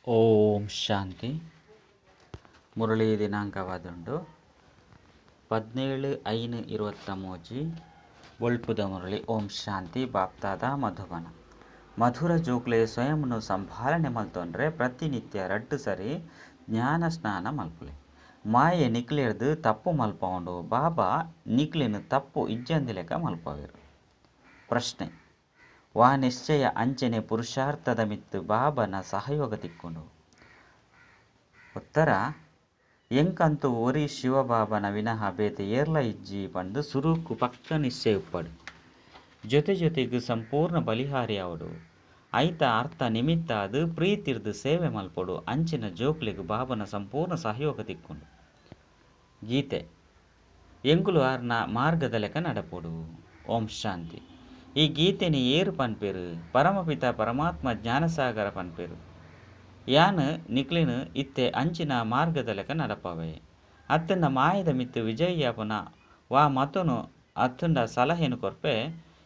ಓಂ ಶಾಂತಿ. ಮುರಳಿ ದಿನಾಂಕವಾದುಂಡು 17/5/23 ಒಳ್ಪುದ ಮುರಳಿ. ಓಂ ಶಾಂತಿ. ಬಾಪ್ತಾದ ಮಧುಬನ. ಮಧುರ ಜೋಕ್ಲೆ ಸ್ವಯಂನು ಸಂಭಾಲನೆ ಮಲ್ತೊಂಡ್ರೆ ಪ್ರತಿನಿತ್ಯ 2 ಸರಿ ಜ್ಞಾನ ಸ್ನಾನ ಮಲ್ಪುಲೆ. ಮಾಯೆ ನಿಕ್ಲೆರ್ದು ತಪ್ಪು ಮಲ್ಪೌಂಡು ಬಾಬಾ ನಿಕ್ಲಿನ ತಪ್ಪು ಇಜ್ಜಂದಿಲೆಕ ಮಲ್ಪವೆರು. ಪ್ರಶ್ನೆ: ವಾ ನಿಶ್ಚಯ ಅಂಚನೆ ಪುರುಷಾರ್ಥದ ಮಿತ್ತು ಬಾಬನ ಸಹಯೋಗ ತಿಕ್ಕೊಂಡು. ಉತ್ತರ: ಎಂಕಂತೂ ಒರಿ ಶಿವಬಾಬನ ವಿನಃ ಬೇತೆ ಏರ್ಲ ಇಜ್ಜಿ ಪಂದು ಸುರುಕು ಪಕ್ಕ ನಿಶ್ಚಯ ಉಪ್ಪಡು. ಜೊತೆಗೆ ಸಂಪೂರ್ಣ ಬಲಿಹಾರಿ ಅವಡು. ಐತ ಅರ್ಥ ನಿಮಿತ್ತ ಅದು ಪ್ರೀತಿರ್ದು ಸೇವೆ ಮಲ್ಪಡು. ಅಂಚಿನ ಜೋಕ್ಲೆಗ್ ಬಾಬನ ಸಂಪೂರ್ಣ ಸಹಯೋಗ ತಿಕ್ಕೊಂಡು. ಗೀತೆ: ಎಂಕುಲು ಆರ್ನ ಮಾರ್ಗದ ಲೆಕ್ಕ ನಡಪೊಡು. ಓಂ ಶಾಂತಿ. ಈ ಗೀತೆನಿ ಏರು ಪನ್ಪೇರು ಪರಮಪಿತ ಪರಮಾತ್ಮ ಜ್ಞಾನಸಾಗರ ಪನ್ಪೇರು. ಯಾನ್ ನಿಕ್ಲಿನ ಇತ್ತೆ ಅಂಚಿನ ಮಾರ್ಗದ ಲೆಕ್ಕ ನಡಪವೆ. ಅತ್ತಂಡ ಮಾಯದ ಮಿತ್ತು ವಿಜಯ್ಯಾಪನ ವಾ ಮತನು ಅತ್ತಂಡ ಸಲಹೆನು ಕೊರ್ಪೆ.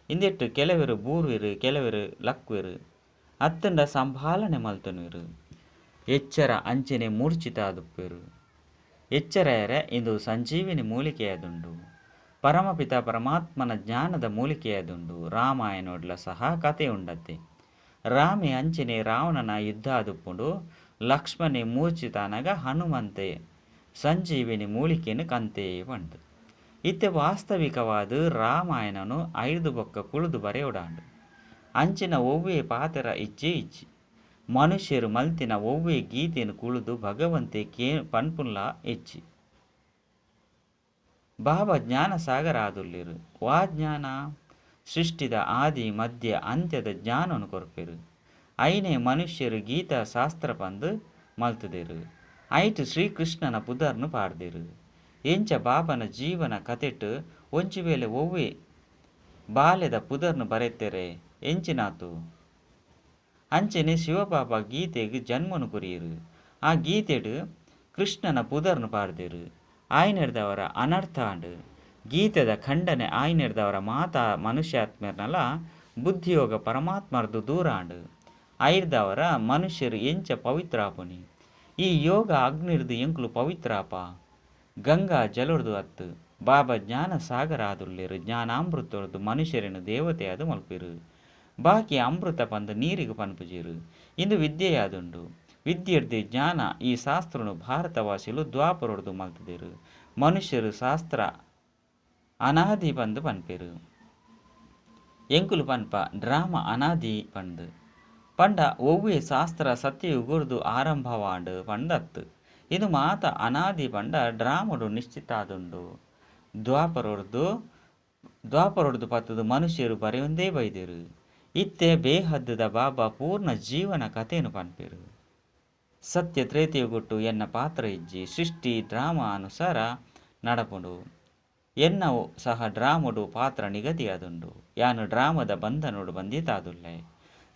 ಇಂದೆಟ್ಟು ಕೆಲವೆರು ಬೂರ್ವಿರು, ಕೆಲವೆರು ಲಕ್ವೆರು. ಅತ್ತಂಡ ಸಂಭಾಲನೆ ಮಲ್ತನುವಿರು. ಎಚ್ಚರ ಅಂಚನೆ ಮೂರ್ಛಿತ ಆದುಪ್ಪೇರು. ಎಚ್ಚರ ಇಂದು ಸಂಜೀವಿನಿ ಮೂಲಿಕೆಯಾದುಂಡು. ಪರಮಪಿತ ಪರಮಾತ್ಮನ ಜ್ಞಾನದ ಮೂಲಿಕೆಯಾದುಂಡು. ರಾಮಾಯಣೋಡ್ಲ ಸಹ ಕತೆ ಉಂಡತ್ತೆ. ರಾಮೆ ಅಂಚನೆ ರಾವಣನ ಯುದ್ಧ ಆದುಪ್ಪುಂಡು. ಲಕ್ಷ್ಮಣೆ ಮೂರ್ಛಿತಾನಗ ಹನುಮಂತೆ ಸಂಜೀವಿನಿ ಮೂಲಿಕೆಯನ್ನು ಕಂತೆ ಪಂಡು. ಇತ್ತೆ ವಾಸ್ತವಿಕವಾದ ರಾಮಾಯಣನು 5 ಬೊಕ್ಕ ಕುಳಿದು ಬರೆಯೋಡಾಂಡು. ಅಂಚಿನ ಒವ್ವೇ ಪಾತ್ರ ಇಜ್ಜಿ ಮನುಷ್ಯರು ಮಲ್ತಿನ ಒವ್ವೇ ಗೀತೆಯನ್ನು ಕುಳಿದು ಭಗವಂತೆ ಪನ್ಪುಲ್ಲ ಇಜ್ಜಿ. ಬಾಬಾ ಜ್ಞಾನ ಸಾಗರ ಆದುಲ್ಲಿರು. ವಾ ಜ್ಞಾನ ಸೃಷ್ಟಿದ ಆದಿ ಮಧ್ಯ ಅಂತ್ಯದ ಜ್ಞಾನವನ್ನು ಕೊರ್ಪೆರು. ಐನೇ ಮನುಷ್ಯರು ಗೀತಾ ಶಾಸ್ತ್ರ ಪಂದು ಮಲ್ತುದೆರು. ಐಟು ಶ್ರೀಕೃಷ್ಣನ ಪುದರ್ನು ಪಾಡ್ದೆರು. ಎಂಚ ಬಾಬನ ಜೀವನ ಕತೆಟ್ಟು ಒಂಚು ವೇಳೆ ಒವ್ವೇ ಬಾಲ್ಯದ ಪುದರ್ನು ಬರೆತೆರೆ ಎಂಚಿನಾತು. ಅಂಚನೆ ಶಿವಬಾಬಾ ಗೀತೆಗೆ ಜನ್ಮನು ಕುರಿಯರು. ಆ ಗೀತೆಡು ಕೃಷ್ಣನ ಪುದರ್ನು ಪಾಡ್ದೆರು. ಆಯ್ನೆಡ್ದವರ ಅನರ್ಥ ಆಂಡು. ಗೀತೆದ ಖಂಡನೆ ಆಯ್ನೆಡ್ದವರ ಮಾತಾ ಮನುಷ್ಯಾತ್ಮರ್ನಲ್ಲ ಬುದ್ಧಿಯೋಗ ಪರಮಾತ್ಮರ್ದು ದೂರ ಆಂಡು. ಐರ್ದವರ ಮನುಷ್ಯರು ಎಂಚ ಪವಿತ್ರ ಆಪುನಿ. ಈ ಯೋಗ ಅಗ್ನಿರ್ದು ಎಂಕುಲು ಪವಿತ್ರ ಆಪ. ಗಂಗಾ ಜಲೊಡ್ದು ಅತ್ತು. ಬಾಬಾ ಜ್ಞಾನ ಸಾಗರ ಆದುಲ್ಲೇರು. ಜ್ಞಾನಾಮೃತೊಡ್ದು ಮನುಷ್ಯರನ್ನು ದೇವತೆಯಾದು ಮಲ್ಪಿರು. ಬಾಕಿ ಅಮೃತ ಪಂದು ನೀರಿಗೆ ಪನ್ಪುಜಿರು. ಇಂದು ವಿದ್ಯೆಯಾದುಂಡು. ವಿದ್ಯೆರ್ದೆ ಜ್ಞಾನ ಈ ಶಾಸ್ತ್ರನು ಭಾರತವಾಸಿಲು ದ್ವಾಪರೊಡ್ದು ಮಲ್ತುದೆರು. ಮನುಷ್ಯರು ಶಾಸ್ತ್ರ ಅನಾದಿ ಪಂದು ಪನ್ಪೆರು. ಎಂಕುಲು ಪನ್ಪ ಡ್ರಾಮಾ ಅನಾದಿ ಪಂದು ಪಂಡ ಒವ್ವೇ ಶಾಸ್ತ್ರ ಸತ್ಯಯುಗುರ್ದು ಆರಂಭವಾಂಡು ಪಂಡತ್ತು. ಇದು ಮಾತ ಅನಾದಿ ಪಂಡ ಡ್ರಾಮಡು ನಿಶ್ಚಿತ ಆದುಂಡು. ದ್ವಾಪರೊಡ್ದು ಪತ್ತದು ಮನುಷ್ಯರು ಬರೆಯೊಂದೇ ಬೈದೆರು. ಇತ್ತೆ ಬೇಹದ್ದದ ಬಾಬಾ ಪೂರ್ಣ ಜೀವನ ಕಥೆಯನ್ನು ಪನ್ಪೆರು. ಸತ್ಯ ತ್ರೇತೆಯುಗುಟ್ಟು ಎನ್ನ ಪಾತ್ರ ಇಜ್ಜಿ ಸೃಷ್ಟಿ ಡ್ರಾಮಾ ಅನುಸಾರ ನಡಪುಂಡು. ಎನ್ನವು ಸಹ ಡ್ರಾಮಡು ಪಾತ್ರ ನಿಗದಿಯಾದುಂಡು. ಯಾನು ಡ್ರಾಮದ ಬಂಧನೋಡು ಬಂದಿತಾದುಲ್ಲೆ.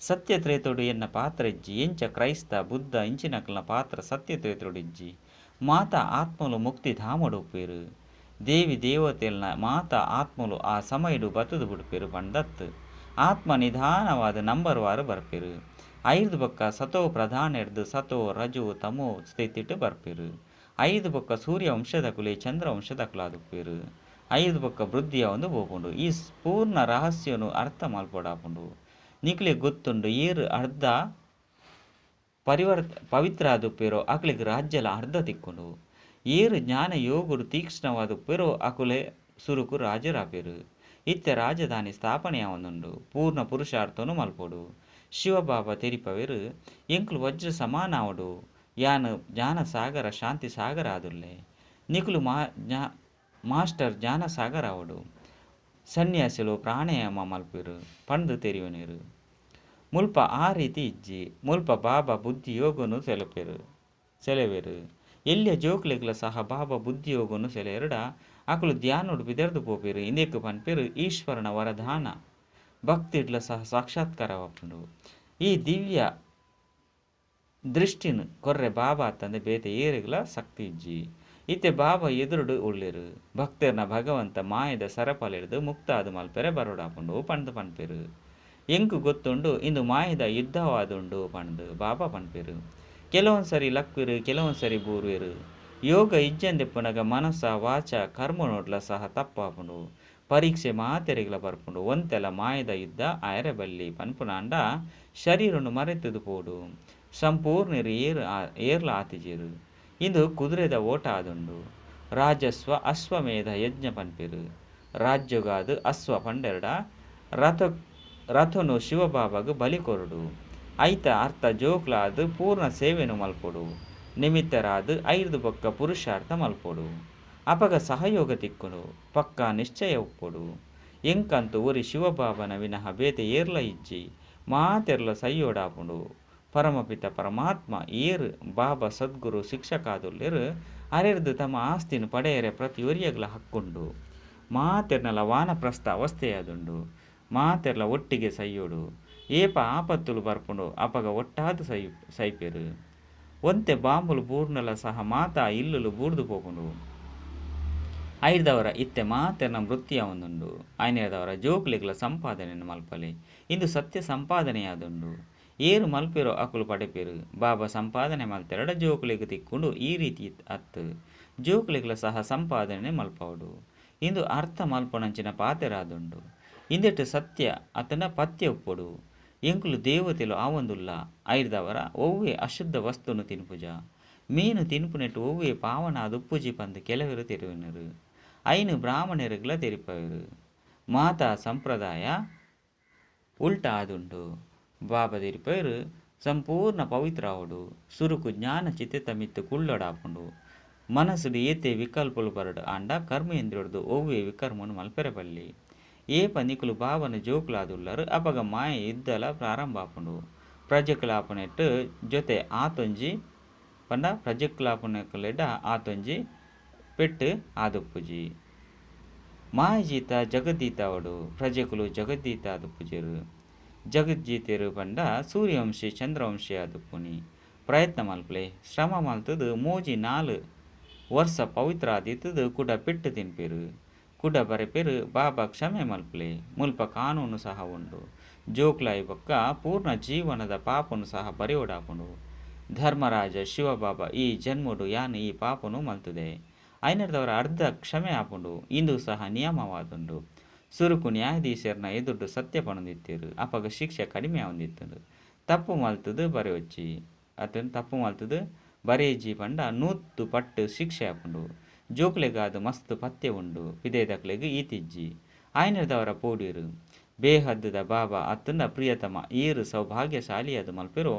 ಸತ್ಯ ತ್ರೇತೋಡು ಎನ್ನ ಪಾತ್ರ ಇಜ್ಜಿ. ಎಂಚ ಕ್ರೈಸ್ತ ಬುದ್ಧ ಇಂಚಿನಕಲ್ನ ಪಾತ್ರ ಸತ್ಯ ತ್ರೇತೋಡು ಇಜ್ಜಿ. ಮಾತಾ ಆತ್ಮಲು ಮುಕ್ತಿ ಧಾಮಡು ಉಪ್ಪೇರು. ದೇವಿ ದೇವತೆಲ್ನ ಮಾತಾ ಆತ್ಮಲು ಆ ಸಮಯಡು ಬತ್ತದು ಬಿಡ್ಪೇರು ಪಂಡತ್ತು. ಆತ್ಮ ನಿಧಾನವಾದ ನಂಬರ್ವಾರು ಬರ್ಪೆರು. 5 ಬೊಕ್ಕ ಸತೋ ಪ್ರಧಾನ ಎಡ್ದು ಸತೋ ರಜೋ ತಮೋ ಸ್ಥಿತಿಟ್ಟು ಬರ್ಪೆರು. 5 ಬೊಕ್ಕ ಸೂರ್ಯ ವಂಶದ ಕುಲೆ ಚಂದ್ರ ವಂಶದ ಕುಲಾದುಪ್ಪೇರು. 5 ಬೊಕ್ಕ ವೃದ್ಧಿಯ ಒಂದು ಬೋಪುಂಡು. ಈ ಪೂರ್ಣ ರಹಸ್ಯನು ಅರ್ಥ ಮಲ್ಪೊಡಾಪುಂಡು. ನಿಕ್ಲೆ ಗೊತ್ತುಂಡು ಏರು ಅರ್ಧ ಪವಿತ್ರ ಆದುಪ್ಪೇರೋ ಅಕ್ಲಿಗೆ ರಾಜ್ಯಲ ಅರ್ಧ ತಿಕ್ಕುಂಡು. ಏರು ಜ್ಞಾನ ಯೋಗುಡು ತೀಕ್ಷ್ಣವಾದುಪ್ಪೇರೋ ಅಕುಲೆ ಸುರುಕು ರಾಜರಾಪೇರು. ಇತ್ತೆ ರಾಜಧಾನಿ ಸ್ಥಾಪನೆಯಾವೊಂದುಂಡು. ಪೂರ್ಣ ಪುರುಷಾರ್ಥನು ಮಲ್ಪೊಡು. ಶಿವಬಾಬಾ ತೆರಿಪವೆರು ಎಂಕುಲು ವಜ್ರ ಸಮಾನ ಅವಡು. ಯಾನು ಜ್ಞಾನ ಸಾಗರ ಶಾಂತಿ ಸಾಗರ ಆದುಲ್ಲೆ. ನಿಕುಲು ಮಾಸ್ಟರ್ ಜ್ಞಾನ ಸಾಗರ ಅವಡು. ಸನ್ಯಾಸಿಲು ಪ್ರಾಣಾಯಾಮ ಮಲ್ಪಿರು ಪಂದು ತೆರಿಯುನೇರು. ಮುಲ್ಪ ಆ ರೀತಿ ಇಜ್ಜಿ. ಮುಲ್ಪ ಬಾಬಾ ಬುದ್ಧಿ ಯೋಗನು ಸೆಲೆವೆರು. ಎಲ್ಲಿಯ ಜೋಕ್ಲೆಗ್ಲ ಸಹ ಬಾಬಾ ಬುದ್ಧಿ ಯೋಗನು ಸೆಲೆಯರಡ ಅಕುಲು ಧ್ಯಾನೋಡು ಬಿದರ್ದು ಪೋಪೇರು. ಇಂದೆಕ್ಕು ಪನ್ಪೇರು ಈಶ್ವರನ ವರದಾನ. ಭಕ್ತಿಡ್ಲ ಸಹ ಸಾಕ್ಷಾತ್ಕಾರವಾಪುಂಡು. ಈ ದಿವ್ಯ ದೃಷ್ಟಿನು ಕೊರ್ರೆ ಬಾಬಾ ತಂದೆ ಬೇತೆ ಏರಿಗ್ಲ ಶಕ್ತಿ ಇಜ್ಜಿ. ಇತ್ತೆ ಬಾಬಾ ಎದುರುಡು ಉಳ್ಳಿರು. ಭಕ್ತರ್ನ ಭಗವಂತ ಮಾಯದ ಸರಪಲೆಡ್ದು ಮುಕ್ತಾದು ಮಲ್ಪೆರೆ ಬರೋಡಾಪುಂಡು ಪಂದು ಪನ್ಪೆರು. ಎಂಕು ಗೊತ್ತುಂಡು ಇಂದು ಮಾಯದ ಯುದ್ಧವಾದುಂಡು ಪಂದು ಬಾಬಾ ಪನ್ಪೆರು. ಕೆಲವೊಂದು ಸರಿ ಲಕ್ವಿರು ಕೆಲವೊಂದು ಸರಿ ಬೂರ್ವೆರು. ಯೋಗ ಇಜ್ಜಂದೆಪ್ಪುನಗ ಮನಸ್ಸ ವಾಚ ಕರ್ಮ ನೋಡ್ಲ ಸಹ ತಪ್ಪಾಪುಂಡು. ಪರೀಕ್ಷೆ ಮಾತೆರೆಗ್ಲ ಬರ್ಪುಂಡು. ಒಂತೆಲ ಮಾಯದ ಯುದ್ಧ ಬಲ್ಲಿ ಪನ್ಪುನಾಂಡ ಶರೀರನು ಮರೆತದು ಪೋಡು. ಸಂಪೂರ್ಣರು ಏರ್ಲ ಆತಿಜೇರು. ಇಂದು ಕುದುರೆದ ಓಟ ಆದುಂಡು. ರಾಜಸ್ವ ಅಶ್ವಮೇಧ ಯಜ್ಞ ಪನ್ಪೆರು. ರಾಜ್ಯಗಾದು ಅಶ್ವ ಪಂಡೆರಡ ರಥನು ಶಿವಬಾಬಾಗ ಬಲಿ ಕೊರಡು. ಐತ ಅರ್ಥ ಜೋಕ್ಲಾದು ಪೂರ್ಣ ಸೇವೆನು ಮಲ್ಪೊಡು. ನಿಮಿತ್ತರಾದು ಐದು ಪಕ್ಕ ಪುರುಷಾರ್ಥ ಮಲ್ಪೊಡು. ಅಪಗ ಸಹಯೋಗ ತಿಕ್ಕುಡು. ಪಕ್ಕ ನಿಶ್ಚಯ ಉಪ್ಪೊಡು. ಎಂಕಂತು ಒರಿ ಶಿವಬಾಬನ ವಿನಃ ಬೇತೆ ಏರ್ಲ ಇಜ್ಜಿ ಮಾತೆರ್ಲ ಸೈಯೋಡಾಪುಂಡು. ಪರಮಪಿತ ಪರಮಾತ್ಮ ಏರು ಬಾಬಾ ಸದ್ಗುರು ಶಿಕ್ಷಕಾದುಲ್ಲೆರು ಅರೆರ್ದು ತಮ್ಮ ಆಸ್ತಿನ ಪಡೆಯರೆ ಪ್ರತಿ ಒರಿಯಗ್ಲ ಹಕ್ಕುಂಡು. ಮಾತೆರ್ನಲ ವಾನಪ್ರಸ್ಥ ಅವಸ್ಥೆಯಾದುಂಡು. ಮಾತೆರ್ಲ ಒಟ್ಟಿಗೆ ಸೈಯೋಡು. ಏಪ ಆಪತ್ತುಲು ಬರ್ಪುಂಡು. ಅಪಗ ಒಟ್ಟಾದು ಸೈಪೆರು. ಒಂತೆ ಬಾಂಬುಲು ಬೂರ್ನಲ ಸಹ ಮಾತಾ ಇಲ್ಲುಲು ಬೂರ್ದು ಪೋಪುಂಡು. ಐದವರ ಇತ್ತೆ ಮಾತೆರ್ನ ಮೃತ್ಯ ಒಂದುಂಡು. ಐನೇದವರ ಜೋಕ್ಲೆಗ್ಲ ಸಂಪಾದನೆಯನ್ನು ಮಲ್ಪಲೆ. ಇಂದು ಸತ್ಯ ಸಂಪಾದನೆಯಾದುಂಡು. ಏರು ಮಲ್ಪೆರೋ ಅಕುಲು ಪಡೆಪೆರು. ಬಾಬಾ ಸಂಪಾದನೆ ಮಲ್ತೆರಡ ಜೋಕ್ಲೆಗ್ ತಿಕ್ಕೊಂಡು ಈ ರೀತಿ ಅತ್ತು. ಜೋಕ್ಲೆಗ್ಲ ಸಹ ಸಂಪಾದನೆ ಮಲ್ಪವಡು. ಇಂದು ಅರ್ಥ ಮಲ್ಪೊನಂಚಿನ ಪಾತೆರಾದುಂಡು. ಇಂದೆಟ್ಟು ಸತ್ಯ ಅತನ ಪತ್ಯ ಉಪ್ಪೊಡು. ಎಂಕುಲು ದೇವತೆಲು ಆವೊಂದುಲ್ಲ. ಐದವರ ಒವ್ವೇ ಅಶುದ್ಧ ವಸ್ತುನು ತಿನ್ಪುಜ. ಮೀನು ತಿನ್ಪುನೆಟ್ಟು ಒವ್ವೇ ಪಾವನಾದ ಉಪ್ಪುಜಿ ಪಂದು ಕೆಲವರು ತೆರುವಿನರು. ಐನು ಬ್ರಾಹ್ಮಣರಿಗ್ಲ ತೆರಿಪವರು. ಮಾತಾ ಸಂಪ್ರದಾಯ ಉಲ್ಟ ಆದುಂಡು. ಬಾಬಾ ತೆರಿಪವರು ಸಂಪೂರ್ಣ ಪವಿತ್ರ ಆವಡು. ಸುರುಕು ಜ್ಞಾನ ಚಿತ್ತ ಮಿತ್ತು ಕುಳ್ಳೊಡಾಪುಂಡು. ಮನಸ್ಸುಡು ಏತೆ ವಿಕಲ್ಪಲು ಬರಡು ಆಂಡ ಕರ್ಮೇಂದ್ರಿಯೊಡ್ದು ಒವ್ವೇ ವಿಕರ್ಮನು ಮಲ್ಪೆರಬಲ್ಲಿ. ಏಪ ನಿಕುಲು ಬಾಬನ ಜೋಕುಲಾದುಲ್ಲರು ಅಪಗ ಮಾಯ ಯುದ್ಧಲ ಪ್ರಾರಂಭ ಆಪುಂಡು. ಪ್ರಜೆಕುಲಾಪನೆಟ್ಟು ಜೊತೆ ಆತೊಂಜಿ ಪಂಡ ಪ್ರಜೆಕುಲಾಪನೆಕ್ಕಲೆಡ್ಡ ಆತೊಂಜಿ ಪೆಟ್ಟು ಆದುಪ್ಪುಜಿ. ಮಾಯಜೀತ ಜಗದ್ದೀತ ಅವಡು. ಪ್ರಜೆಕುಲು ಜಗದ್ದೀತ ಆದುಪ್ಪುಜೆರು. ಜಗಜ್ಜೀತೆರು ಪಂಡ ಸೂರ್ಯವಂಶಿ ಚಂದ್ರವಂಶಿ ಆದುಪ್ಪುನಿ. ಪ್ರಯತ್ನ ಮಲ್ಪಲೆ ಶ್ರಮ ಮಲ್ತದು ಮೋಜಿ 4 ವರ್ಷ ಪವಿತ್ರ ಆದಿತ್ತದು ಕುಡ ಪೆಟ್ಟು ತಿನ್ಪೆರು. ಕುಡ ಬರೆಪೆರು ಬಾಬಾ ಕ್ಷಮೆ ಮಲ್ಪಲೆ. ಮುಲ್ಪ ಕಾನೂನು ಸಹ ಉಂಡು. ಜೋಕ್ಲಾಯಿ ಬೊಕ್ಕ ಪೂರ್ಣ ಜೀವನದ ಪಾಪನು ಸಹ ಬರೆಯೋಡಾಪುಂಡು. ಧರ್ಮರಾಜ ಶಿವಬಾಬಾ ಈ ಜನ್ಮಡು ಯಾನು ಈ ಪಾಪನು ಮಲ್ತುದೆ. ಐನರ್ದವರ ಅರ್ಧ ಕ್ಷಮೆ ಆಪುಂಡು. ಇಂದು ಸಹ ನಿಯಮವಾದುಂಡು. ಸುರುಕು ನ್ಯಾಯಾಧೀಶರ್ನ ಎದುರು ಸತ್ಯ ಪಣದಿತ್ತೇರು. ಅಪಗ ಶಿಕ್ಷೆ ಕಡಿಮೆ ಆವಂದಿತ್ತು. ತಪ್ಪು ಮಲ್ತದು ಬರೆಯೊಚ್ಚಿ ಅತನು ತಪ್ಪು ಮಲ್ತದು ಬರೆಯಜ್ಜಿ ಪಂಡ 100 ಪಟ್ಟು ಶಿಕ್ಷೆ ಆಪುಂಡು. ಜೋಕ್ಲೆಗಾದು ಮಸ್ತ್ ಪತ್ಯ ಉಂಡು. ಪಿದೇದಕ್ಲೆಗ್ ಈತಿಜ್ಜಿ ಐನರ್ದವರ ಪೋಡಿರು. ಬೇಹದ್ದದ ಬಾಬಾ ಅತ್ತನ ಪ್ರಿಯತಮ ಏರು ಸೌಭಾಗ್ಯಶಾಲಿ ಅದು ಮಲ್ಪೆರೋ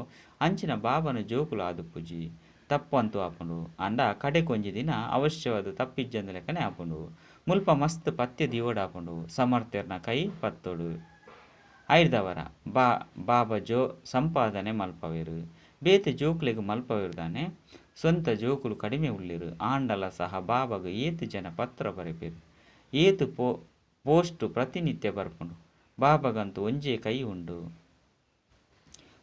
ಅಂಚಿನ ಬಾಬನ ಜೋಕುಲು ಆದುಪ್ಪುಜಿ. ತಪ್ಪಂತೂ ಆಪುಂಡು ಅಂಡ ಕಡೆ ಕೊಂಜಿ ದಿನ ಅವಶ್ಯವಾದ ತಪ್ಪಿಜ್ಜಂದ ಲೆಕ್ಕನೆ ಆಪುಂಡು. ಮುಲ್ಪ ಮಸ್ತ್ ಪತ್ಯ ದಿಯೋಡಾಪುಂಡು. ಸಮರ್ಥ್ಯರ್ನ ಕೈ ಪತ್ತೋಡು. ಐದವರ ಬಾಬಾ ಸಂಪಾದನೆ ಮಲ್ಪವೆರು. ಬೇತೆ ಜೋಕ್ಲೆಗ್ ಮಲ್ಪವೆರು ತಾನೆ. ಸ್ವಂತ ಜೋಕುಲು ಕಡಿಮೆ ಉಳ್ಳಿರು. ಆಂಡಲ ಸಹ ಬಾಬಾಗ ಏತು ಜನ ಪತ್ರ ಬರೆಪೆರು. ಏತು ಪೋಸ್ಟು ಪ್ರತಿನಿತ್ಯ ಬರ್ಪುಂಡು. ಬಾಬಾಗಂತೂ ಒಂಜೇ ಕೈ ಉಂಡು.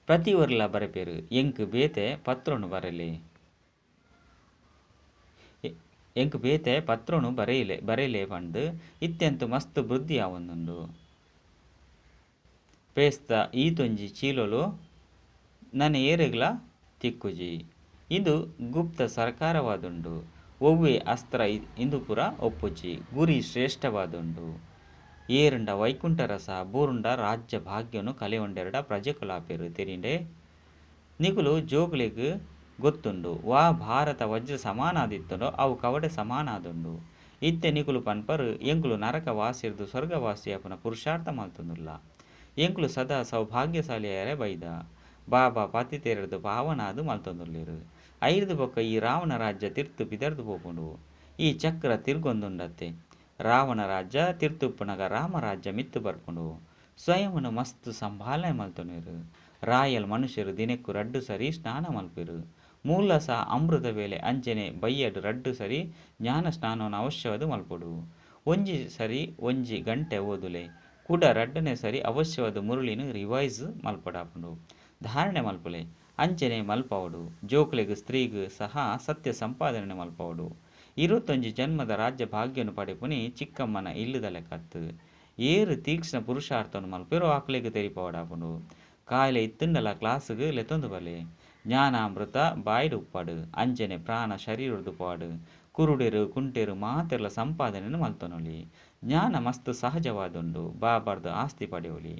ಪ್ರತಿ ಒರ್ಲ ಬರೆಪೆರು. ಎಂಕ್ ಬೇತೆ ಪತ್ರನು ಬರಲೆ ಎಂಕ್ ಬೇತೆ ಪತ್ರನು ಬರೆಯಲೆ ಪಂಡು ಇತ್ತೆಂತು ಮಸ್ತ್ ಬುದ್ಧಿ ಆವೊಂದುಂಡು. ಪೇಸ್ತ ಈತೊಂಜಿ ಚೀಲೊಲು ನನ್ನ ಏರೆಗ್ಲ ತಿಕ್ಕುಜಿ. ಇಂದು ಗುಪ್ತ ಸರ್ಕಾರವಾದುಂಡು. ಒವ್ವೇ ಅಸ್ತ್ರ ಇಂದು ಪುರ ಒಪ್ಪುಜಿ. ಗುರಿ ಶ್ರೇಷ್ಠವಾದುಂಡು. ಏರುಂಡ ವೈಕುಂಠ ರಸ ಬೂರುಂಡ ರಾಜ್ಯ ಭಾಗ್ಯನು ಕಲೆಯೊಂಡೆರಡ ಪ್ರಜೆಕುಲಾಪೆರು ತೆರಿಂಡೆ. ನಿಕುಲು ಜೋಕ್ಲೆಗ್ ಗೊತ್ತುಂಡು. ವಾ ಭಾರತ ವಜ್ರ ಸಮಾನಾದಿತ್ತುಂಡೋ ಅವು ಕವಡೆ ಸಮಾನಾದುಂಡು. ಇತ್ತೆ ನಿಕುಲು ಪನ್ಪರು ಎಂಕುಲು ನರಕ ವಾಸಿರ್ದು ಸ್ವರ್ಗವಾಸಿಯಾಪುನ ಪುರುಷಾರ್ಥ ಮಲ್ತುಂದುಲ್ಲ. ಎಂಕುಲು ಸದಾ ಸೌಭಾಗ್ಯಶಾಲಿಯಾರೆ ಬೈದ. ಬಾಬಾ ಪತಿತೆರದು ಪಾವನಾದು ಮಲ್ತೊಂದುಲ್ಲೆರು. ಐದು ಬೊಕ್ಕ ಈ ರಾವಣ ರಾಜ್ಯ ತಿರ್ತು ಪಿದರ್ದು ಪೋಪುಂಡು. ಈ ಚಕ್ರ ತಿರ್ಗೊಂದುಂಡತ್ತೆ. ರಾವಣ ರಾಜ್ಯ ತಿರ್ತುಪ್ಪುನಗ ರಾಮರಾಜ್ಯ ಮಿತ್ತು ಬರ್ಪುಂಡು. ಸ್ವಯಂನು ಮಸ್ತ್ ಸಂಭಾಲನೆ ಮಲ್ತೊನೆರು. ರಾಯಲ್ ಮನುಷ್ಯರು ದಿನಕ್ಕೂ 2 ಸರಿ ಸ್ನಾನ ಮಲ್ಪೆರು. ಮೂಲ ಸಹ ಅಮೃತ ವೇಳೆ ಅಂಚನೆ ಬಯ್ಯಡು 2 ಸರಿ ಜ್ಞಾನ ಸ್ನಾನವನ್ನು ಅವಶ್ಯವಾದ ಮಲ್ಪೊಡು. ಒಂಜಿ ಸರಿ 1 ಗಂಟೆ ಓದುಲೆ. ಕೂಡ 2ನೇ ಸರಿ ಅವಶ್ಯವಾದ ಮುರುಳಿನ ರಿವೈಸ್ ಮಲ್ಪಡಾಪುಂಡು. ಧಾರಣೆ ಮಲ್ಪಲೆ ಅಂಚನೆ ಮಲ್ಪವಡು. ಜೋಕ್ಲೆಗ್ ಸ್ತ್ರೀಗ್ ಸಹ ಸತ್ಯ ಸಂಪಾದನೆ ಮಲ್ಪವಡು. 21 ಜನ್ಮದ ರಾಜ್ಯ ಭಾಗ್ಯನು ಪಡೆಪುನಿ ಚಿಕ್ಕಮ್ಮನ ಇಲ್ಲದ ಲೆಕ್ಕತ್ತು. ಏರು ತೀಕ್ಷ್ಣ ಪುರುಷಾರ್ಥನು ಮಲ್ಪೆರೋ ಆಕ್ಲೆಗ್ ತೆರಿಪವಡಾಪುಂಡು. ಕಾಯಿಲೆ ಇತ್ತುಂಡಲ ಕ್ಲಾಸ್ಗ್ ಲೆತ್ತೊಂದು ಬಲೆ. ಜ್ಞಾನಾಮೃತ ಬಾಯ್ಡು ಉಪ್ಪಡು ಅಂಜನೆ ಪ್ರಾಣ ಶರೀರದ್ದು ಪಾಡು ಕುರುಡೆರು ಕುಂಟೆರು ಮಾತೆರ್ಲ ಸಂಪಾದನೆಯನ್ನು ಮಲ್ತೊನೊಲಿ. ಜ್ಞಾನ ಮಸ್ತ್ ಸಹಜವಾದುಂಡು ಬಾಬರ್ದು ಆಸ್ತಿ ಪಡೆಯೋಲಿ.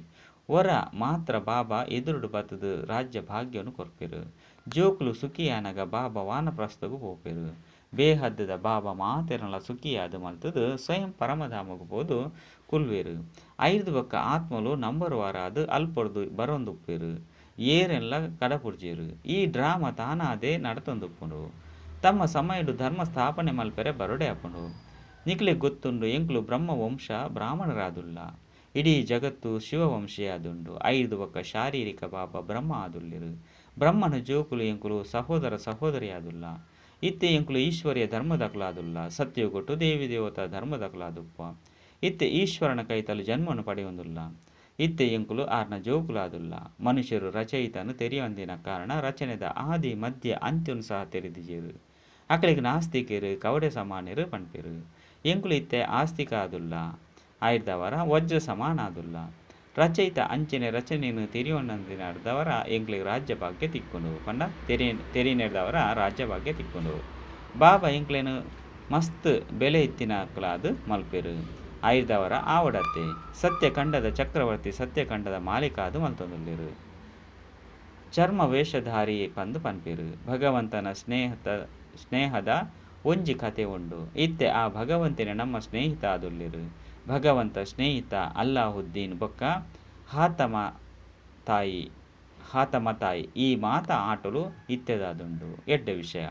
ಒರ ಮಾತ್ರ ಬಾಬಾ ಎದುರುಡು ಬತ್ತದು ರಾಜ್ಯ ಭಾಗ್ಯವನ್ನು ಕೊರ್ಪೆರು. ಜೋಕುಲು ಸುಖಿಯಾನಗ ಬಾಬಾ ವಾನಪ್ರಸ್ಥಗೂ ಪೋಪೆರು. ಬೇಹದ್ದದ ಬಾಬಾ ಮಾತೆರನಲ ಸುಖಿಯಾದು ಮಲ್ತದು ಸ್ವಯಂ ಪರಮಧಾಮಗೂ ಪೋದು ಕುಲ್ವೆರು. ಐದು ಬೊಕ್ಕ ಆತ್ಮಲು ನಂಬರ್ ವಾರಾದು ಅಲ್ಪೊರ್ದು ಬರೊಂದುಪ್ಪೆರು. ಏರೆಲ್ಲ ಕಡಪುಡ್ಜೇರು. ಈ ಡ್ರಾಮಾ ತಾನಾದೇ ನಡತೊಂದುಪ್ಪುಂಡು. ತಮ್ಮ ಸಮಯಡು ಧರ್ಮ ಸ್ಥಾಪನೆ ಮಲ್ಪೆರೆ ಬರೊಡೆ ಅಪ್ಪುಂಡು. ನಿಕ್ಲೆ ಗೊತ್ತುಂಡು ಎಂಕ್ಲು ಬ್ರಹ್ಮವಂಶ ಬ್ರಾಹ್ಮಣರಾದುಲ್ಲ. ಇಡೀ ಜಗತ್ತು ಶಿವವಂಶೀಯ ಆದುಂಡು. ಐದು ಬೊಕ್ಕ ಶಾರೀರಿಕ ಬಾಬಾ ಬ್ರಹ್ಮ ಆದುಲ್ಲೆರು. ಬ್ರಹ್ಮನ ಜೋಕುಲು ಎಂಕುಲು ಸಹೋದರ ಸಹೋದರಿ ಆದುಲ್ಲ. ಇತ್ತೆ ಎಂಕುಲು ಈಶ್ವರ್ಯ ಧರ್ಮದಕುಲಾದುಲ್ಲ. ಸತ್ಯಗೊಟ್ಟು ದೇವಿ ದೇವತಾ ಧರ್ಮದಕುಲಾದುಪ್ಪ. ಇತ್ತೆ ಈಶ್ವರನ ಕೈತಲು ಜನ್ಮನು ಪಡೆಯೊಂದುಲ್ಲ. ಇತ್ತೆ ಎಂಕುಲು ಆರ್ನ ಜೋಕುಲಾದುಲ್ಲ. ಮನುಷ್ಯರು ರಚಯಿತನು ತೆರೆಯೊಂದಿನ ಕಾರಣ ರಚನೆದ ಆದಿ ಮಧ್ಯ ಅಂತ್ಯನು ಸಹ ತೆರೆದಿಜೇರು. ಅಕಲಿಗೆ ನಾಸ್ತಿಕರು ಕವಡೆ ಸಮಾನರು ಪಂಪೆರು. ಎಂಕುಲು ಇತ್ತೆ ಆಸ್ತಿಕ ಆದುಲ್ಲ. ಆಯ್ದವರ ವಜ್ರ ಸಮಾನ ಆದುಲ್ಲ. ರಚಯಿತ ಅಂಚನೆ ರಚನೆಯನ್ನು ತೆರೆಯೊಂದಿನದವರ ಎಂಕ್ಲಿಗೆ ರಾಜ್ಯ ಭಾಗ್ಯ ತಿಕ್ಕೊಂಡು ಪಂಡ ತೆರೆಯನೆಡ್ದವರ ರಾಜ್ಯ ಭಾಗ್ಯ ತಿಕ್ಕೊಂಡು. ಬಾಬಾ ಎಂಕ್ಲೇನು ಮಸ್ತ್ ಬೆಲೆ ಇತ್ತಿನಕಲಾದು ಮಲ್ಪೆರು. ಆಯ್ದವರ ಆವಡತ್ತೆ ಸತ್ಯಖಂಡದ ಚಕ್ರವರ್ತಿ ಸತ್ಯಖಂಡದ ಮಾಲೀಕಾದು ಮಲ್ತೊಂದುಲ್ಲೆರು. ಚರ್ಮ ವೇಷಧಾರಿ ಪಂದು ಪನ್ಪೆರು. ಭಗವಂತನ ಸ್ನೇಹದ ಒಂಜಿ ಕತೆ ಉಂಡು. ಇತ್ತೆ ಆ ಭಗವಂತನ ನಮ್ಮ ಸ್ನೇಹಿತ ಆದುಲ್ಲೆರು. ಭಗವಂತ ಸ್ನೇಹಿತ ಅಲ್ಲಾಹುದ್ದೀನ್ ಬೊಕ್ಕ ಹಾತಮ ತಾಯಿ ಈ ಮಾತ ಆಟಲು ಇತ್ತೆದಾದುಂಡು ಎಡ್ಡ ವಿಷಯ.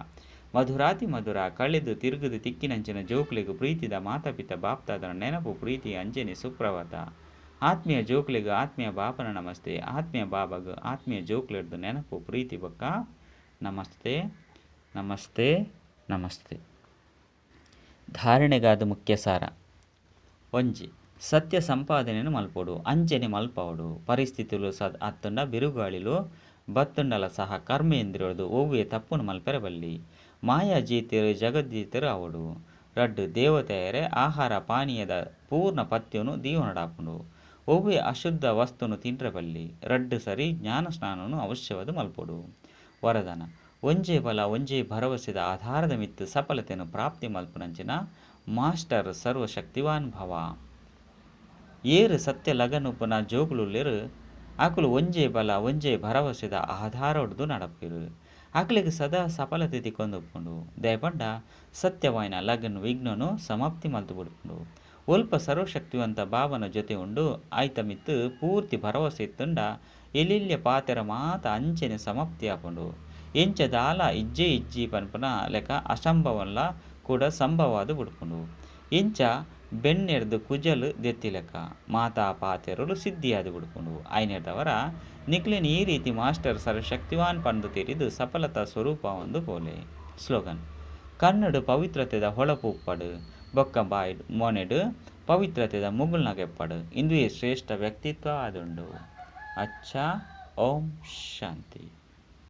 ಮಧುರಾತಿ ಮಧುರ ಕಳೆದು ತಿರುಗುದು ತಿಕ್ಕಿನಂಚಿನ ಜೋಕ್ಲಿಗು ಪ್ರೀತಿದ ಮಾತಾಪಿತ ಬಾಪ್ತಾದನ ನೆನಪು ಪ್ರೀತಿ ಅಂಜನೆ ಸುಪ್ರಭಾತ. ಆತ್ಮೀಯ ಜೋಕ್ಲಿಗು ಆತ್ಮೀಯ ಬಾಪನ ನಮಸ್ತೆ. ಆತ್ಮೀಯ ಬಾಬಾಗು ಆತ್ಮೀಯ ಜೋಕ್ಲಿಡ್ದು ನೆನಪು ಪ್ರೀತಿ ಬೊಕ್ಕ ನಮಸ್ತೆ ನಮಸ್ತೆ ನಮಸ್ತೆ. ಧಾರಣೆಗಾದ ಮುಖ್ಯ ಸಾರ ಒಂಜಿ ಸತ್ಯ ಸಂಪಾದನೆಯನ್ನು ಮಲ್ಪೊಡು ಅಂಜನೆ ಮಲ್ಪವಡು. ಪರಿಸ್ಥಿತಿಲು ಅತ್ತುಂಡ ಬಿರುಗಾಳಿಲು ಬತ್ತುಂಡಲ ಸಹ ಕರ್ಮೇಂದ್ರಿಯದು ಓವ್ವೆ ತಪ್ಪುನು ಮಲ್ಪೆರೆ ಬಲ್ಲಿ. ಮಾಯಾ ಜೀತಿರು ಜಗಜ್ಜೀತಿರು ಅವಡು. ರಡ್ಡು ದೇವತೆಯರೇ ಆಹಾರ ಪಾನೀಯದ ಪೂರ್ಣ ಪಥ್ಯನು ದೀವನಡಾಪುಂಡು. ಒವ್ವೆ ಅಶುದ್ಧ ವಸ್ತುನು ತಿಂಡ್ರೆ ಬಲ್ಲಿ. ರಡ್ಡು ಸರಿ ಜ್ಞಾನ ಸ್ನಾನನು ಅವಶ್ಯವಾದ ಮಲ್ಪೊಡು. ವರದಾನ ಒಂಜೇ ಬಲ ಒಂಜೇ ಭರವಸೆದ ಆಧಾರದ ಮಿತ್ತು ಸಫಲತೆಯನ್ನು ಪ್ರಾಪ್ತಿ ಮಲ್ಪುನಂಚಿನ ಮಾಸ್ಟರ್ ಸರ್ವಶಕ್ತಿವಾನ್ ಭವ. ಏರು ಸತ್ಯ ಲಗನುಪ್ಪುನ ಜೋಗುಲುಲ್ಲೆರು ಅಕುಲು ಒಂಜೇ ಬಲ ಒಂಜೇ ಭರವಸೆದ ಆಧಾರ ಹೊಡ್ದು ನಡಪಿರು. ಅಕಲಿಗೆ ಸದಾ ಸಫಲತೆ ತಿಕ್ಕೊಂದುಪ್ಪುಂಡು. ದಯಪಂಡ ಸತ್ಯವಾಯಿನ ಲಗನ್ ವಿಘ್ನನು ಸಮಾಪ್ತಿ ಮಲ್ತು ಬಿಡ್ಪುಂಡು. ಒಲ್ಪ ಸರ್ವಶಕ್ತಿವಂತ ಬಾಬನ ಜೊತೆ ಉಂಡು ಆಯ್ತ ಮಿತ್ತು ಪೂರ್ತಿ ಭರವಸೆ ಇತ್ತುಂಡ ಎಲ್ಲಿಲ್ಯ ಪಾತೆರ ಮಾತ ಅಂಚನೆ ಸಮಾಪ್ತಿ ಆಪುಂಡು. ಎಂಚ ದಾಲ ಇಜ್ಜಿ ಪನ್ಪುನ ಲೆಕ್ಕ ಅಸಂಭವನ್ಲ ಕೂಡ ಸಂಭವಾದು ಬಿಡ್ಪುಂಡು. ಎಂಚ ಬೆನ್ನೆಡ್ದು ಕುಜಲು ದೆತ್ತಿ ಲೆಕ್ಕ ಮಾತಾ ಪಾತೆರಲು ಸಿದ್ಧಿಯಾದು ಬಿಡ್ಪುಂಡು. ಐನೆಡ್ದವರ ನಿಕ್ಲಿನ ಈ ರೀತಿ ಮಾಸ್ಟರ್ ಸರ್ವಶಕ್ತಿವಾನ್ ಪಂದು ತೆರಿದು ಸಫಲತಾ ಸ್ವರೂಪ ಒಂದು ಪೋಲೆ. ಸ್ಲೋಗನ್ ಕನ್ನಡು ಪವಿತ್ರತೆದ ಹೊಳಪು ಉಪ್ಪಡು ಬೊಕ್ಕ ಬಾಯ್ಡ್ ಮೊನೆಡು ಪವಿತ್ರತೆದ ಮುಗುಳ್ನಗೆಪ್ಪಡು. ಇಂದುವೇ ಶ್ರೇಷ್ಠ ವ್ಯಕ್ತಿತ್ವ ಆದುಂಡು. ಅಚ್ಚಾ ಓಂ ಶಾಂತಿ.